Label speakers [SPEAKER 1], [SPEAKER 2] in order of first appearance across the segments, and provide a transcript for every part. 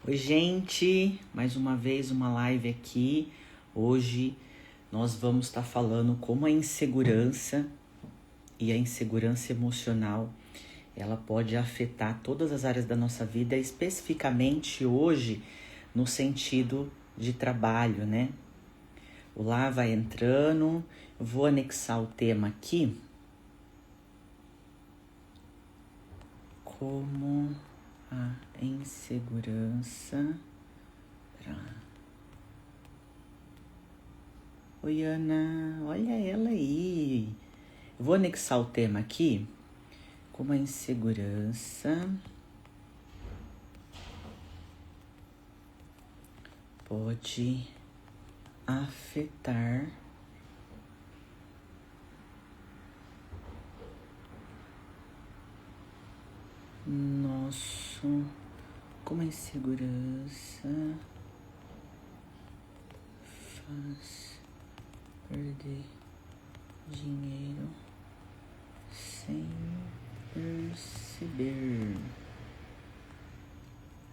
[SPEAKER 1] Oi, gente! Mais uma vez uma live aqui. Hoje nós vamos estar falando como a insegurança e a insegurança emocional ela pode afetar todas as áreas da nossa vida, especificamente hoje no sentido de trabalho, né? O lá vai entrando, eu vou anexar o tema aqui. Como a insegurança. Oi, Ana, olha ela aí. Eu vou anexar o tema aqui, como a insegurança pode afetar nosso. Como a insegurança faz perder dinheiro sem perceber.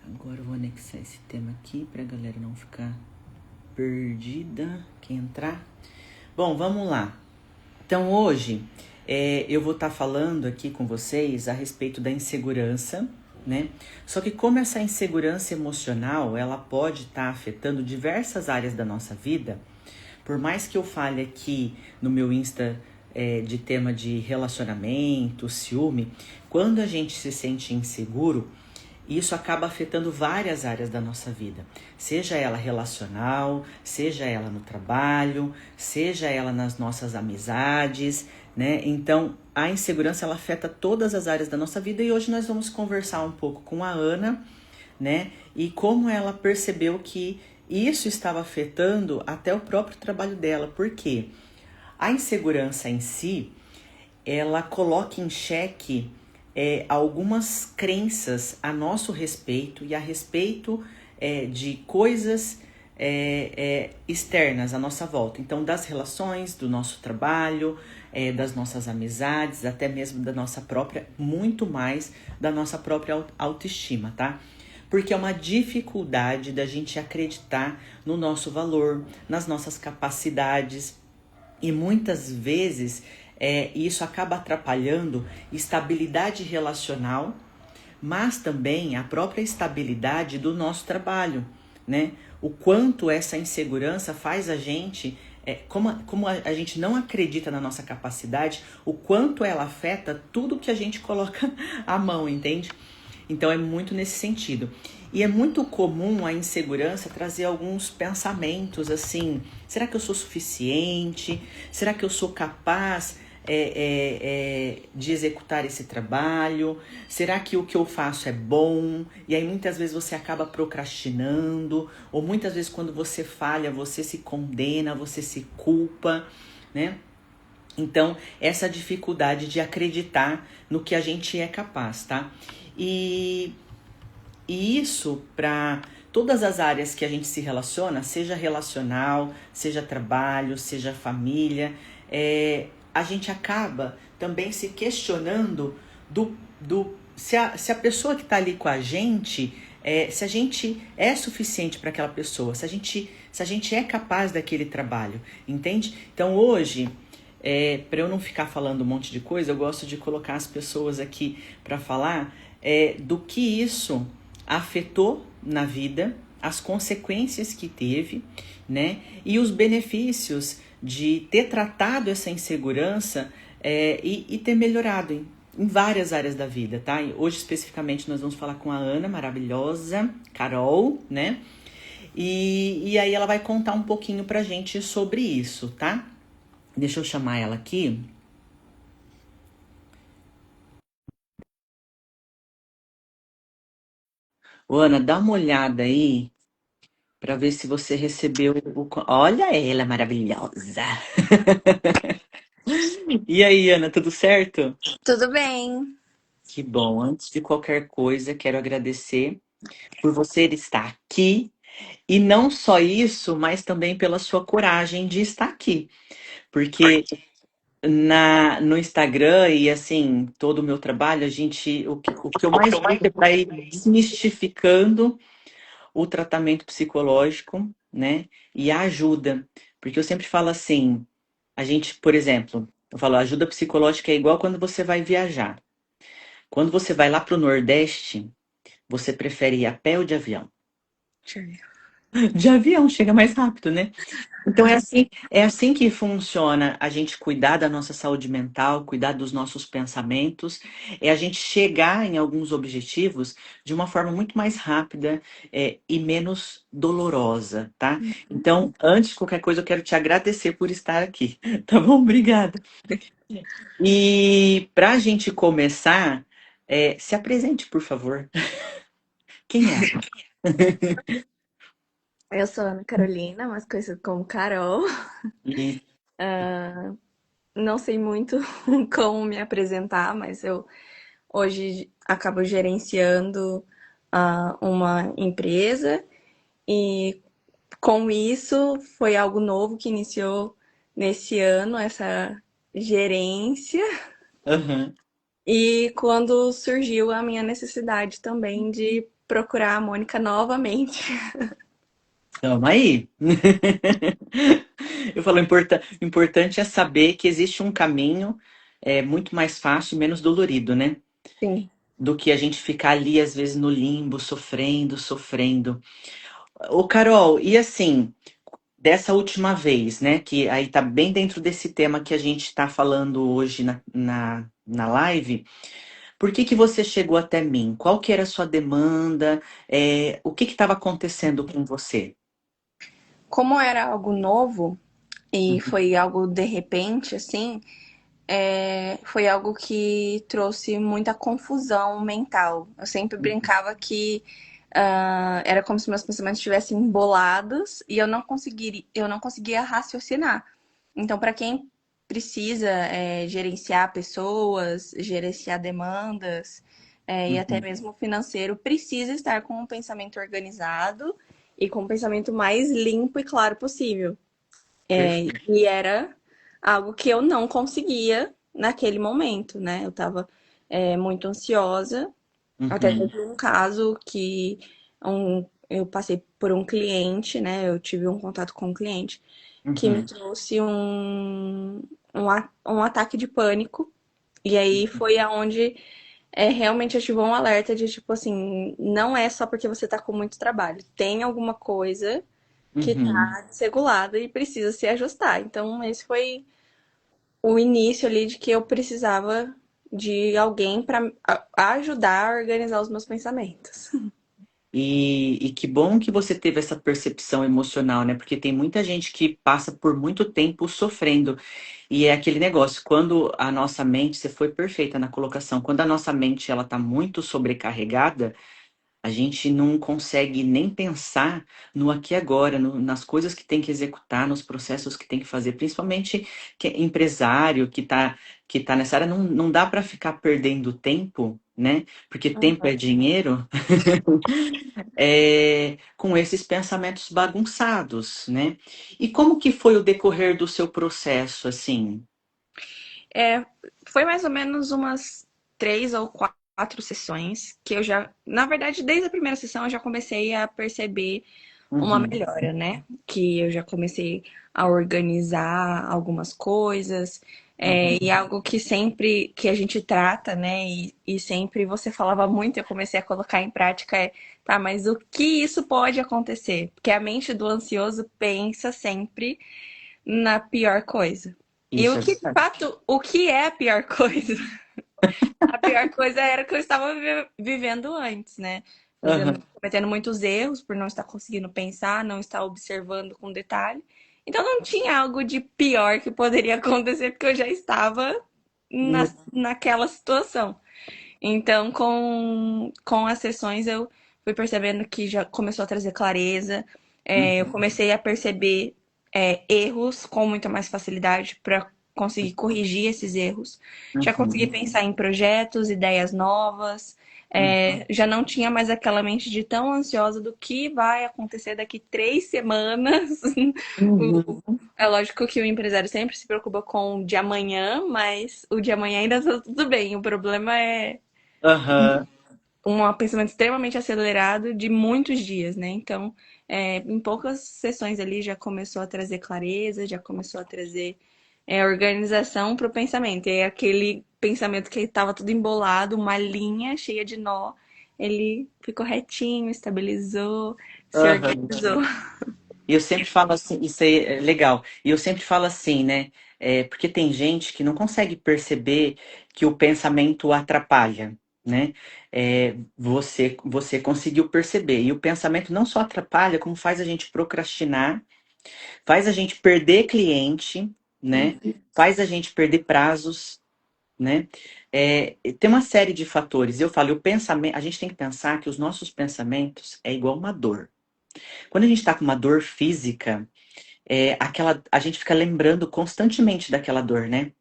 [SPEAKER 1] Agora eu vou anexar esse tema aqui pra galera não ficar perdida. Quem entrar? Bom, vamos lá. Então hoje eu vou estar falando aqui com vocês a respeito da insegurança, né? Só que como essa insegurança emocional, ela pode estar afetando diversas áreas da nossa vida, por mais que eu fale aqui no meu Insta de tema de relacionamento, ciúme, quando a gente se sente inseguro, isso acaba afetando várias áreas da nossa vida, seja ela relacional, seja ela no trabalho, seja ela nas nossas amizades, né? Então, a insegurança ela afeta todas as áreas da nossa vida e hoje nós vamos conversar um pouco com a Ana, né? E como ela percebeu que isso estava afetando até o próprio trabalho dela. Por quê? A insegurança em si, ela coloca em xeque algumas crenças a nosso respeito e a respeito de coisas externas à nossa volta. Então, das relações, do nosso trabalho, das nossas amizades, até mesmo da nossa própria, muito mais da nossa própria autoestima, tá? Porque é uma dificuldade da gente acreditar no nosso valor, nas nossas capacidades, e muitas vezes isso acaba atrapalhando estabilidade relacional, mas também a própria estabilidade do nosso trabalho, né? O quanto essa insegurança faz a gente, como a gente não acredita na nossa capacidade, o quanto ela afeta tudo que a gente coloca à mão, entende? Então é muito nesse sentido. E é muito comum a insegurança trazer alguns pensamentos assim: será que eu sou suficiente? Será que eu sou capaz de executar esse trabalho? Será que o que eu faço é bom? E aí muitas vezes você acaba procrastinando, ou muitas vezes quando você falha, você se condena, você se culpa, né? Então, essa dificuldade de acreditar no que a gente é capaz, tá? E isso para todas as áreas que a gente se relaciona, seja relacional, seja trabalho, seja família, a gente acaba também se questionando se a pessoa que está ali com a gente, se a gente é suficiente para aquela pessoa, se a gente é capaz daquele trabalho, entende? Então hoje, para eu não ficar falando um monte de coisa, eu gosto de colocar as pessoas aqui para falar do que isso afetou na vida, as consequências que teve, né? E os benefícios de ter tratado essa insegurança e ter melhorado em várias áreas da vida, tá? E hoje, especificamente, nós vamos falar com a Ana, maravilhosa, Carol, né? E aí ela vai contar um pouquinho pra gente sobre isso, tá? Deixa eu chamar ela aqui. Ô, Ana, dá uma olhada aí pra ver se você recebeu o. Olha ela, maravilhosa! E aí, Ana, tudo certo?
[SPEAKER 2] Tudo bem.
[SPEAKER 1] Que bom. Antes de qualquer coisa, quero agradecer por você estar aqui. E não só isso, mas também pela sua coragem de estar aqui. Porque no Instagram e assim, todo o meu trabalho, o que eu mais busco é para ir desmistificando o tratamento psicológico, né? E a ajuda. Porque eu sempre falo assim, a gente, por exemplo, eu falo, ajuda psicológica é igual quando você vai viajar. Quando você vai lá para o Nordeste, você prefere ir a pé ou de avião?
[SPEAKER 2] Deixa eu ver.
[SPEAKER 1] De avião, chega mais rápido, né? Então é assim que funciona a gente cuidar da nossa saúde mental, cuidar dos nossos pensamentos, é a gente chegar em alguns objetivos de uma forma muito mais rápida, e menos dolorosa, tá? Então, antes de qualquer coisa, eu quero te agradecer por estar aqui, tá bom? Obrigada. E para a gente começar, se apresente, por favor. Quem é?
[SPEAKER 2] Eu sou Ana Carolina, mais conhecida como Carol.
[SPEAKER 1] E,
[SPEAKER 2] Não sei muito como me apresentar, mas eu hoje acabo gerenciando uma empresa e com isso foi algo novo que iniciou nesse ano, essa gerência,
[SPEAKER 1] aham.
[SPEAKER 2] e quando surgiu a minha necessidade também de procurar a Mônica novamente.
[SPEAKER 1] Tamo aí. Eu falo, importante é saber que existe um caminho muito mais fácil e menos dolorido, né?
[SPEAKER 2] Sim.
[SPEAKER 1] Do que a gente ficar ali, às vezes, no limbo, sofrendo, sofrendo. Ô, Carol, e assim, dessa última vez, né? Que aí tá bem dentro desse tema que a gente tá falando hoje na live. Por que que você chegou até mim? Qual que era a sua demanda? O que que estava acontecendo com você?
[SPEAKER 2] Como era algo novo e foi algo de repente, assim, foi algo que trouxe muita confusão mental. Eu sempre brincava que era como se meus pensamentos estivessem embolados e eu não conseguia raciocinar. Então, para quem precisa gerenciar pessoas, gerenciar demandas, e até
[SPEAKER 1] Uhum.
[SPEAKER 2] mesmo financeiro, precisa estar com um pensamento organizado e com um pensamento mais limpo e claro possível.
[SPEAKER 1] Perfeito.
[SPEAKER 2] E era algo que eu não conseguia naquele momento, né? Eu estava muito ansiosa. Até
[SPEAKER 1] Uhum.
[SPEAKER 2] teve um caso que eu passei por um cliente, né? Eu tive um contato com um cliente que me
[SPEAKER 1] Uhum.
[SPEAKER 2] trouxe um ataque de pânico. E aí foi aonde realmente ativou um alerta de tipo assim, não é só porque você tá com muito trabalho, tem alguma coisa que
[SPEAKER 1] Uhum.
[SPEAKER 2] tá desregulada e precisa se ajustar. Então, esse foi o início ali de que eu precisava de alguém para ajudar a organizar os meus pensamentos.
[SPEAKER 1] E que bom que você teve essa percepção emocional, né? Porque tem muita gente que passa por muito tempo sofrendo. E é aquele negócio, quando a nossa mente, você foi perfeita na colocação, quando a nossa mente ela tá muito sobrecarregada, a gente não consegue nem pensar no aqui e agora, nas coisas que tem que executar, nos processos que tem que fazer, principalmente que é empresário que tá nessa área, não dá para ficar perdendo tempo, né? Porque tempo é dinheiro, com esses pensamentos bagunçados, né? E como que foi o decorrer do seu processo, assim?
[SPEAKER 2] É, foi mais ou menos umas 3 ou 4 sessões que eu já, na verdade, desde a primeira sessão eu já comecei a perceber uma
[SPEAKER 1] Uhum,
[SPEAKER 2] melhora, né? Que eu já comecei a organizar algumas coisas,
[SPEAKER 1] uhum,
[SPEAKER 2] e algo que sempre que a gente trata, né? E sempre você falava muito, eu comecei a colocar em prática tá, mas o que isso pode acontecer? Porque a mente do ansioso pensa sempre na pior coisa. E
[SPEAKER 1] isso
[SPEAKER 2] o
[SPEAKER 1] é
[SPEAKER 2] que, de
[SPEAKER 1] verdade.
[SPEAKER 2] fato, o que é a pior coisa? A pior coisa era que eu estava vivendo antes, né?
[SPEAKER 1] Aham.
[SPEAKER 2] Cometendo muitos erros por não estar conseguindo pensar, não estar observando com detalhe. Então não tinha algo de pior que poderia acontecer, porque eu já estava naquela situação. Então, com as sessões, eu fui percebendo que já começou a trazer clareza. Eu
[SPEAKER 1] Uhum,
[SPEAKER 2] comecei a perceber erros com muita mais facilidade para conseguir corrigir esses erros. Já consegui
[SPEAKER 1] uhum,
[SPEAKER 2] pensar em projetos, ideias novas.
[SPEAKER 1] uhum,
[SPEAKER 2] Já não tinha mais aquela mente de tão ansiosa do que vai acontecer daqui 3 semanas.
[SPEAKER 1] uhum.
[SPEAKER 2] É lógico que o empresário sempre se preocupa com o de amanhã, mas o de amanhã ainda tá tudo bem. O problema é
[SPEAKER 1] Aham.
[SPEAKER 2] um pensamento extremamente acelerado de muitos dias, né? Então, em poucas sessões ali já começou a trazer clareza, já começou a trazer organização para o pensamento. E aí, aquele pensamento que estava tudo embolado, uma linha cheia de nó, ele ficou retinho, estabilizou, se
[SPEAKER 1] Aham.
[SPEAKER 2] organizou.
[SPEAKER 1] E eu sempre falo assim, isso aí é legal. E eu sempre falo assim, né? Porque tem gente que não consegue perceber que o pensamento atrapalha, né? Você conseguiu perceber. E o pensamento não só atrapalha, como faz a gente procrastinar, faz a gente perder cliente, né? Faz a gente perder prazos, né? Tem uma série de fatores. Eu falo, o pensamento, a gente tem que pensar que os nossos pensamentos é igual uma dor. Quando a gente está com uma dor física, a gente fica lembrando constantemente daquela dor, né?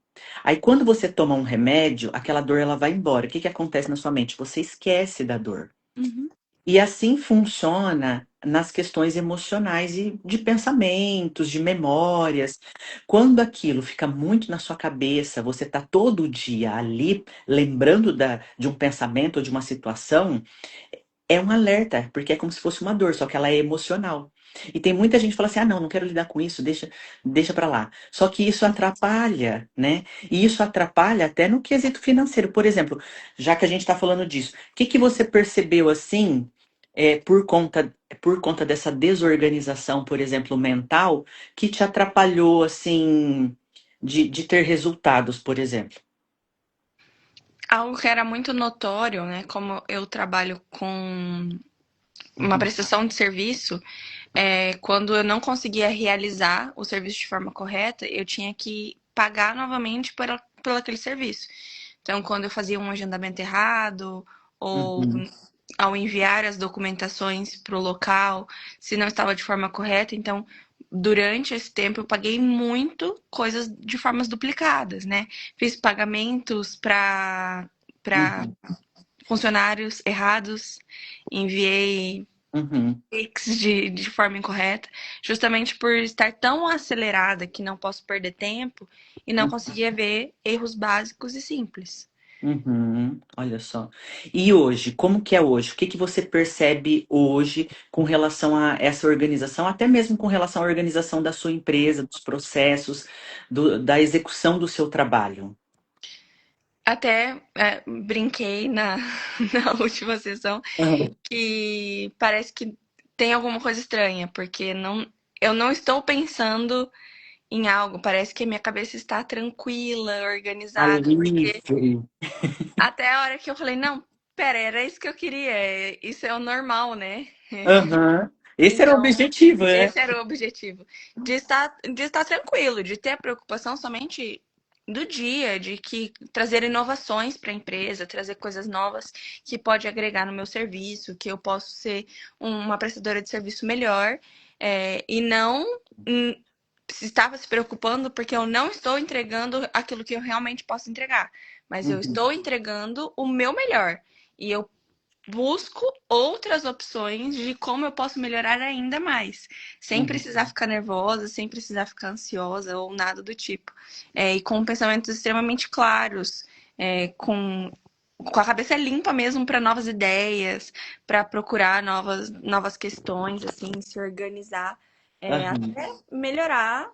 [SPEAKER 1] Aí quando você toma um remédio, aquela dor ela vai embora. O que que acontece na sua mente? Você esquece da dor.
[SPEAKER 2] Uhum.
[SPEAKER 1] E assim funciona nas questões emocionais e de pensamentos, de memórias. Quando aquilo fica muito na sua cabeça, você está todo dia ali lembrando de um pensamento ou de uma situação, é um alerta, porque é como se fosse uma dor, só que ela é emocional. E tem muita gente que fala assim: ah, não, não quero lidar com isso, deixa pra lá. Só que isso atrapalha, né? E isso atrapalha até no quesito financeiro. Por exemplo, já que a gente está falando disso, o que que você percebeu assim, por conta dessa desorganização, por exemplo, mental, que te atrapalhou assim de ter resultados, por exemplo?
[SPEAKER 2] Algo que era muito notório, né? Como eu trabalho com uma
[SPEAKER 1] Uhum,
[SPEAKER 2] prestação de serviço, quando eu não conseguia realizar o serviço de forma correta, eu tinha que pagar novamente por aquele serviço. Então, quando eu fazia um agendamento errado, ou
[SPEAKER 1] uhum,
[SPEAKER 2] ao enviar as documentações para o local, se não estava de forma correta, então durante esse tempo eu paguei muito coisas de formas duplicadas, né? Fiz pagamentos para
[SPEAKER 1] uhum,
[SPEAKER 2] funcionários errados, enviei
[SPEAKER 1] uhum,
[SPEAKER 2] Pix de forma incorreta, justamente por estar tão acelerada que não posso perder tempo e não
[SPEAKER 1] uhum.
[SPEAKER 2] conseguia ver erros básicos e simples.
[SPEAKER 1] Uhum, olha só. E hoje, como que é hoje? O que que você percebe hoje com relação a essa organização, até mesmo com relação à organização da sua empresa, dos processos, da execução do seu trabalho?
[SPEAKER 2] Até brinquei na última sessão
[SPEAKER 1] Uhum.
[SPEAKER 2] que parece que tem alguma coisa estranha, porque eu não estou pensando em algo, parece que a minha cabeça está tranquila, organizada, porque
[SPEAKER 1] Alívio.
[SPEAKER 2] até a hora que eu falei, não, pera, era isso que eu queria, isso é o normal, né?
[SPEAKER 1] Aham. Esse era o
[SPEAKER 2] Então,
[SPEAKER 1] objetivo, né?
[SPEAKER 2] esse era o objetivo. De estar tranquilo, de ter a preocupação somente do dia, de que trazer inovações para a empresa, trazer coisas novas que pode agregar no meu serviço, que eu posso ser uma prestadora de serviço melhor, e não hum, se estava se preocupando porque eu não estou entregando aquilo que eu realmente posso entregar, mas eu
[SPEAKER 1] Uhum,
[SPEAKER 2] estou entregando o meu melhor. E eu busco outras opções de como eu posso melhorar ainda mais, sem
[SPEAKER 1] uhum,
[SPEAKER 2] precisar ficar nervosa, sem precisar ficar ansiosa ou nada do tipo. E com pensamentos extremamente claros, com a cabeça limpa mesmo para novas ideias, para procurar novas questões, assim, se organizar,
[SPEAKER 1] aham,
[SPEAKER 2] até melhorar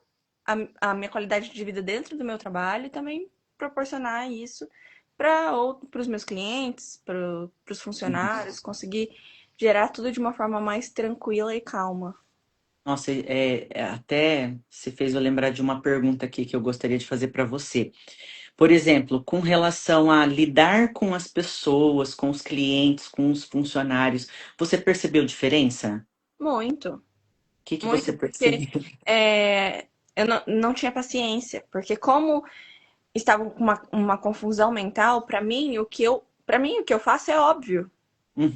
[SPEAKER 2] a minha qualidade de vida dentro do meu trabalho e também proporcionar isso para os meus clientes, para os
[SPEAKER 1] uhum.
[SPEAKER 2] funcionários, conseguir gerar tudo de uma forma mais tranquila e calma.
[SPEAKER 1] Nossa, até se fez eu lembrar de uma pergunta aqui que eu gostaria de fazer para você. Por exemplo, com relação a lidar com as pessoas, com os clientes, com os funcionários, você percebeu diferença?
[SPEAKER 2] Muito,
[SPEAKER 1] O que que você
[SPEAKER 2] muito, porque
[SPEAKER 1] percebeu?
[SPEAKER 2] eu não tinha paciência, porque como estava com uma confusão mental, para mim o que eu faço é óbvio.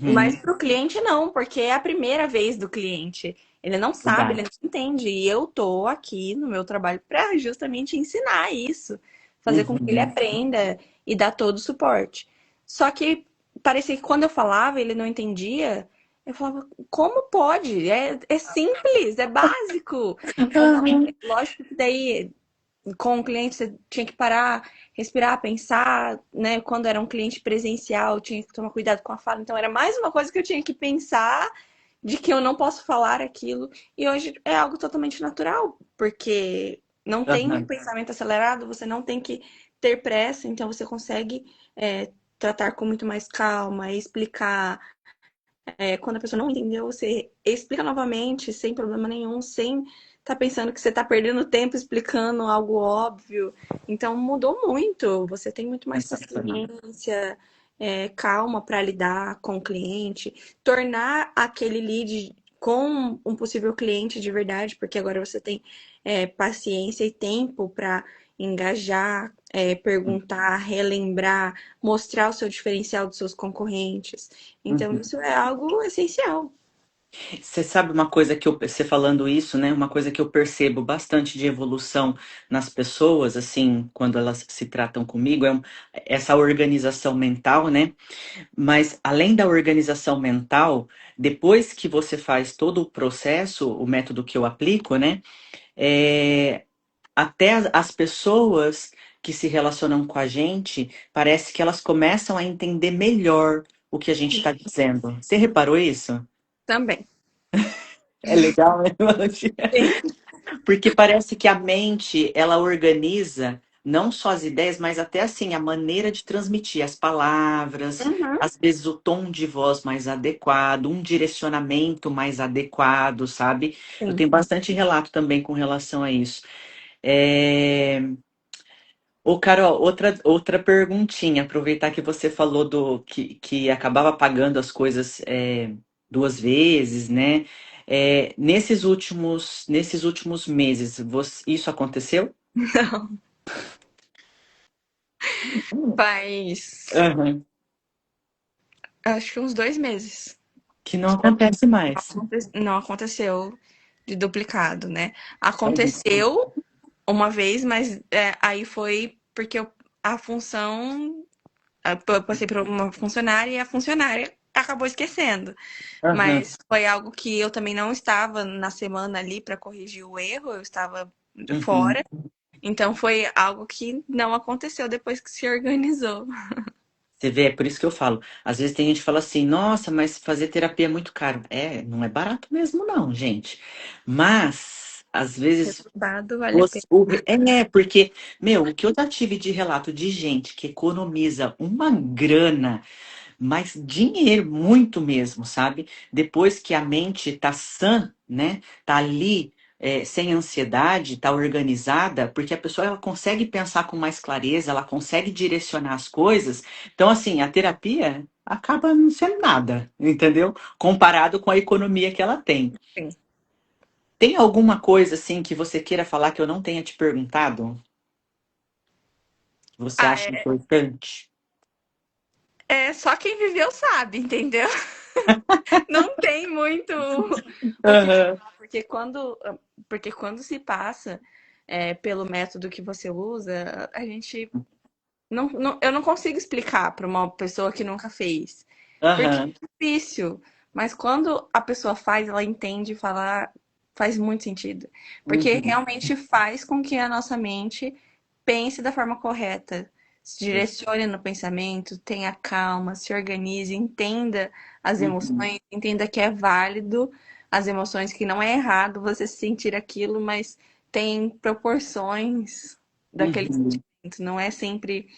[SPEAKER 2] Mas
[SPEAKER 1] Uhum,
[SPEAKER 2] para o cliente não, porque é a primeira vez do cliente. Ele não sabe, ele
[SPEAKER 1] verdade.
[SPEAKER 2] não entende. E eu tô aqui no meu trabalho para justamente ensinar isso, fazer com que ele
[SPEAKER 1] Uhum,
[SPEAKER 2] aprenda e dar todo o suporte. Só que parecia que quando eu falava, ele não entendia. Eu falava, como pode? É simples, é básico. Mas não,
[SPEAKER 1] uhum,
[SPEAKER 2] lógico que daí com o cliente você tinha que parar, respirar, pensar, né? Quando era um cliente presencial, tinha que tomar cuidado com a fala. Então era mais uma coisa que eu tinha que pensar de que eu não posso falar aquilo. E hoje é algo totalmente natural, porque não tem um
[SPEAKER 1] Aham.
[SPEAKER 2] pensamento acelerado, você não tem que ter pressa, então você consegue tratar com muito mais calma, explicar. Quando a pessoa não entendeu, você explica novamente, sem problema nenhum, sem estar pensando que você está perdendo tempo explicando algo óbvio. Então mudou muito. Você tem muito mais
[SPEAKER 1] Sensacional.
[SPEAKER 2] paciência, calma para lidar com o cliente, tornar aquele lead com um possível cliente de verdade, porque agora você tem paciência e tempo para engajar, perguntar, relembrar, mostrar o seu diferencial dos seus concorrentes. Então,
[SPEAKER 1] Uhum.
[SPEAKER 2] isso é algo essencial.
[SPEAKER 1] Você sabe uma coisa que você falando isso, né? Uma coisa que eu percebo bastante de evolução nas pessoas, assim, quando elas se tratam comigo, essa organização mental, né? Mas além da organização mental, depois que você faz todo o processo, o método que eu aplico, né? É, até as pessoas que se relacionam com a gente, parece que elas começam a entender melhor o que a gente está dizendo. Você reparou isso?
[SPEAKER 2] Também.
[SPEAKER 1] É legal, né?
[SPEAKER 2] Sim.
[SPEAKER 1] Porque parece que a mente, ela organiza não só as ideias, mas até assim a maneira de transmitir as palavras,
[SPEAKER 2] Uhum.
[SPEAKER 1] às vezes o tom de voz mais adequado, um direcionamento mais adequado, sabe? Eu
[SPEAKER 2] Sim.
[SPEAKER 1] tenho bastante relato também com relação a isso. É... Ô, Carol, outra perguntinha, aproveitar que você falou que acabava pagando as coisas duas vezes, né? Nesses últimos meses, isso aconteceu?
[SPEAKER 2] Não. Faz,
[SPEAKER 1] Aham.
[SPEAKER 2] acho que uns 2 meses.
[SPEAKER 1] Que não acontece mais.
[SPEAKER 2] Não aconteceu de duplicado, né?
[SPEAKER 1] Olha.
[SPEAKER 2] Aconteceu uma vez, mas aí foi porque a função. Eu passei por uma funcionária e a funcionária acabou esquecendo.
[SPEAKER 1] Aham.
[SPEAKER 2] Mas foi algo que eu também não estava na semana ali para corrigir o erro, eu estava
[SPEAKER 1] Uhum.
[SPEAKER 2] fora. Então foi algo que não aconteceu depois que se organizou.
[SPEAKER 1] Você vê, é por isso que eu falo. Às vezes tem gente que fala assim, nossa, mas fazer terapia é muito caro. É, não é barato mesmo, não, gente. Mas, às
[SPEAKER 2] O
[SPEAKER 1] vezes,
[SPEAKER 2] resultado vale a pena.
[SPEAKER 1] porque, meu, o que eu já tive de relato de gente que economiza uma grana, mas dinheiro, muito mesmo, sabe? Depois que a mente tá sã, né? Tá ali, sem ansiedade, tá organizada, porque a pessoa ela consegue pensar com mais clareza, ela consegue direcionar as coisas. Então, assim, a terapia acaba não sendo nada, entendeu? Comparado com a economia que ela tem.
[SPEAKER 2] Sim.
[SPEAKER 1] Tem alguma coisa assim que você queira falar que eu não tenha te perguntado? Que você
[SPEAKER 2] Ah,
[SPEAKER 1] acha importante?
[SPEAKER 2] é só quem viveu sabe, entendeu? Não tem muito o que
[SPEAKER 1] Aham.
[SPEAKER 2] falar, porque quando se passa pelo método que você usa, a gente eu não consigo explicar para uma pessoa que nunca fez, porque
[SPEAKER 1] Aham.
[SPEAKER 2] é difícil. Mas quando a pessoa faz, ela entende e fala, "Ah, faz muito sentido, porque
[SPEAKER 1] Uhum.
[SPEAKER 2] realmente faz com que a nossa mente pense da forma correta, se direcione no pensamento, tenha calma, se organize, entenda as
[SPEAKER 1] Uhum.
[SPEAKER 2] emoções, entenda que é válido as emoções, que não é errado você sentir aquilo, mas tem proporções daquele
[SPEAKER 1] Uhum.
[SPEAKER 2] sentimento, não é sempre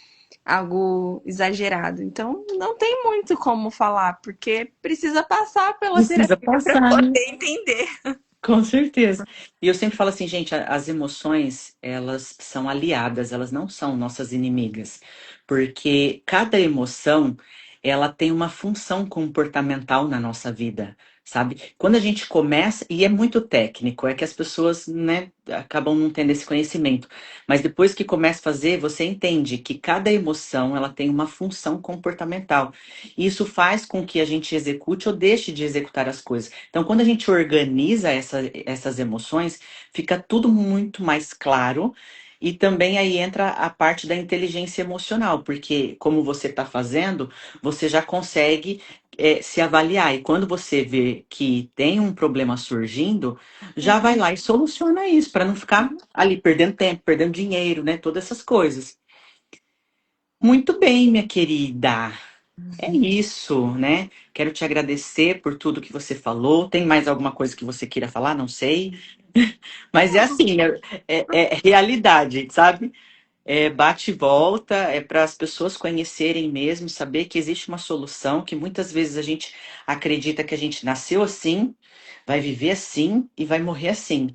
[SPEAKER 2] algo exagerado. Então, não tem muito como falar, porque precisa passar pela
[SPEAKER 1] Precisa
[SPEAKER 2] terapia para
[SPEAKER 1] passar, né?
[SPEAKER 2] poder entender.
[SPEAKER 1] Com certeza. E eu sempre falo assim, gente, as emoções, elas são aliadas, elas não são nossas inimigas. Porque cada emoção, ela tem uma função comportamental na nossa vida, sabe? Quando a gente começa, e é muito técnico, é que as pessoas, né, acabam não tendo esse conhecimento. Mas depois que começa a fazer, você entende que cada emoção, ela tem uma função comportamental. E isso faz com que a gente execute ou deixe de executar as coisas. Então, quando a gente organiza essas emoções, fica tudo muito mais claro E também aí entra a parte da inteligência emocional, porque como você está fazendo, você já consegue se avaliar. E quando você vê que tem um problema surgindo, já vai lá e soluciona isso, para não ficar ali perdendo tempo, perdendo dinheiro, né? Todas essas coisas. Muito bem, minha querida. É isso, né? Quero te agradecer por tudo que você falou. Tem mais alguma coisa que você queira falar? Não sei. Mas é assim, é realidade, sabe? É bate e volta, é para as pessoas conhecerem mesmo, saber que existe uma solução, que muitas vezes a gente acredita que a gente nasceu assim, vai viver assim e vai morrer assim.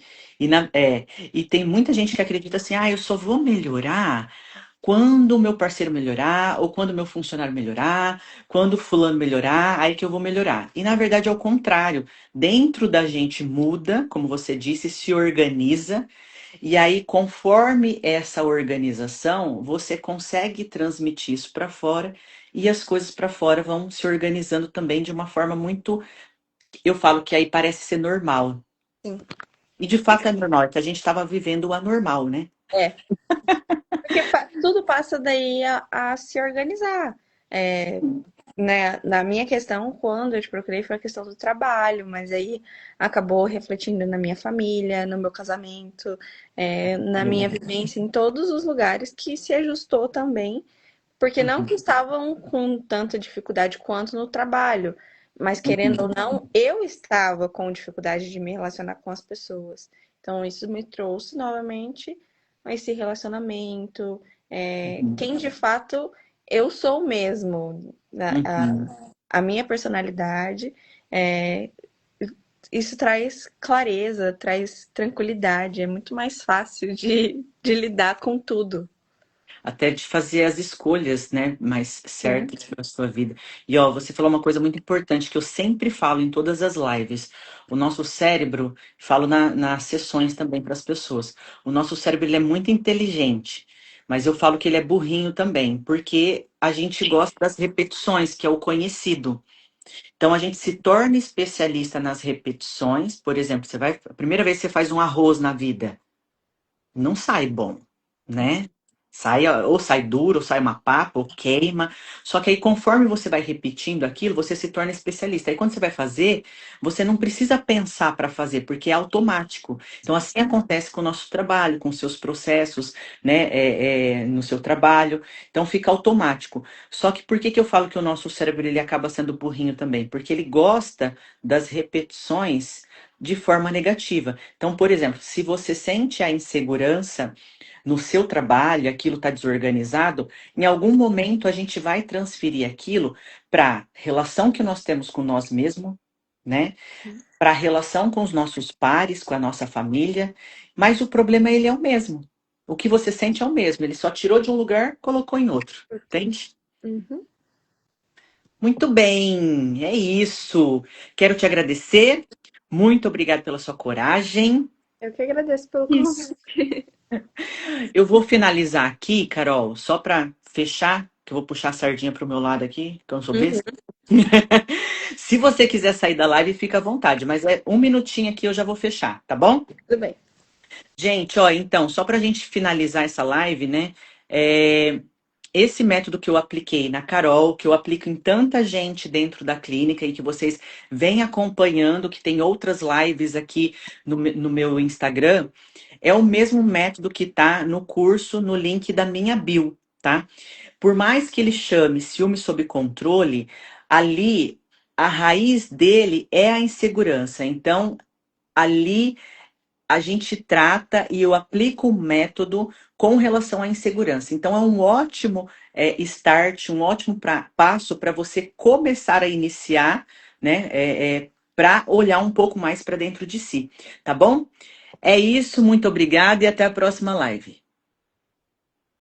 [SPEAKER 1] E tem muita gente que acredita assim, ah, eu só vou melhorar quando o meu parceiro melhorar, ou quando o meu funcionário melhorar, quando o fulano melhorar, aí que eu vou melhorar. E na verdade é o contrário. Dentro da gente muda, como você disse, se organiza, e aí conforme essa organização, você consegue transmitir isso para fora, e as coisas para fora vão se organizando também de uma forma muito, eu falo que aí parece ser normal.
[SPEAKER 2] Sim.
[SPEAKER 1] E de fato é normal, é que a gente estava vivendo o anormal, né?
[SPEAKER 2] É, porque tudo passa daí a se organizar. É, né, na minha questão, quando eu te procurei, foi a questão do trabalho, mas aí acabou refletindo na minha família, no meu casamento, na minha vivência em todos os lugares que se ajustou também, porque não que
[SPEAKER 1] Uhum,
[SPEAKER 2] estavam com tanta dificuldade quanto no trabalho, mas querendo ou
[SPEAKER 1] uhum,
[SPEAKER 2] não, eu estava com dificuldade de me relacionar com as pessoas. Então, isso me trouxe novamente a esse relacionamento,
[SPEAKER 1] uhum,
[SPEAKER 2] quem de fato eu sou mesmo,
[SPEAKER 1] uhum.
[SPEAKER 2] a minha personalidade. é, Isso traz clareza, traz tranquilidade, é muito mais fácil de lidar com tudo.
[SPEAKER 1] Até de fazer as escolhas, né, mais
[SPEAKER 2] Sim.
[SPEAKER 1] certas para a sua vida. E ó, você falou uma coisa muito importante que eu sempre falo em todas as lives. O nosso cérebro, falo nas sessões também para as pessoas. O nosso cérebro ele é muito inteligente, mas eu falo que ele é burrinho também, porque a gente gosta das repetições, que é o conhecido. Então a gente se torna especialista nas repetições. Por exemplo, a primeira vez que você faz um arroz na vida não sai bom, né? Sai, ou sai duro, ou sai uma papa, ou queima. Só que aí, conforme você vai repetindo aquilo, você se torna especialista. Aí, quando você vai fazer, você não precisa pensar para fazer, porque é automático. Então, assim acontece com o nosso trabalho, com os seus processos, né, no seu trabalho. Então, fica automático. Só que por que que eu falo que o nosso cérebro ele acaba sendo burrinho também? Porque ele gosta das repetições de forma negativa. Então, por exemplo, se você sente a insegurança no seu trabalho, aquilo está desorganizado, em algum momento a gente vai transferir aquilo para a relação que nós temos com nós mesmos, né? Para a relação com os nossos pares, com a nossa família, mas o problema ele é o mesmo. O que você sente é o mesmo, ele só tirou de um lugar, colocou em outro, entende?
[SPEAKER 2] Uhum.
[SPEAKER 1] Muito bem, é isso. Quero te agradecer. Muito obrigada pela sua coragem.
[SPEAKER 2] Eu que agradeço pelo
[SPEAKER 1] Isso.
[SPEAKER 2] convite.
[SPEAKER 1] Eu vou finalizar aqui, Carol, só para fechar, que eu vou puxar a sardinha pro meu lado aqui, que eu não sou
[SPEAKER 2] Uhum.
[SPEAKER 1] besta. Se você quiser sair da live, fica à vontade, mas é um minutinho aqui eu já vou fechar, tá bom?
[SPEAKER 2] Tudo bem.
[SPEAKER 1] Gente, ó, então, só para a gente finalizar essa live, né? é, Esse método que eu apliquei na Carol, que eu aplico em tanta gente dentro da clínica e que vocês vêm acompanhando, que tem outras lives aqui no meu Instagram, é o mesmo método que tá no curso, no link da minha bio, tá? Por mais que ele chame ciúme sob controle, ali a raiz dele é a insegurança. Então, ali a gente trata e eu aplico o método com relação à insegurança. Então, é um ótimo start, um ótimo passo para você começar a iniciar, né? Para olhar um pouco mais para dentro de si, tá bom? É isso, muito obrigada e até a próxima live.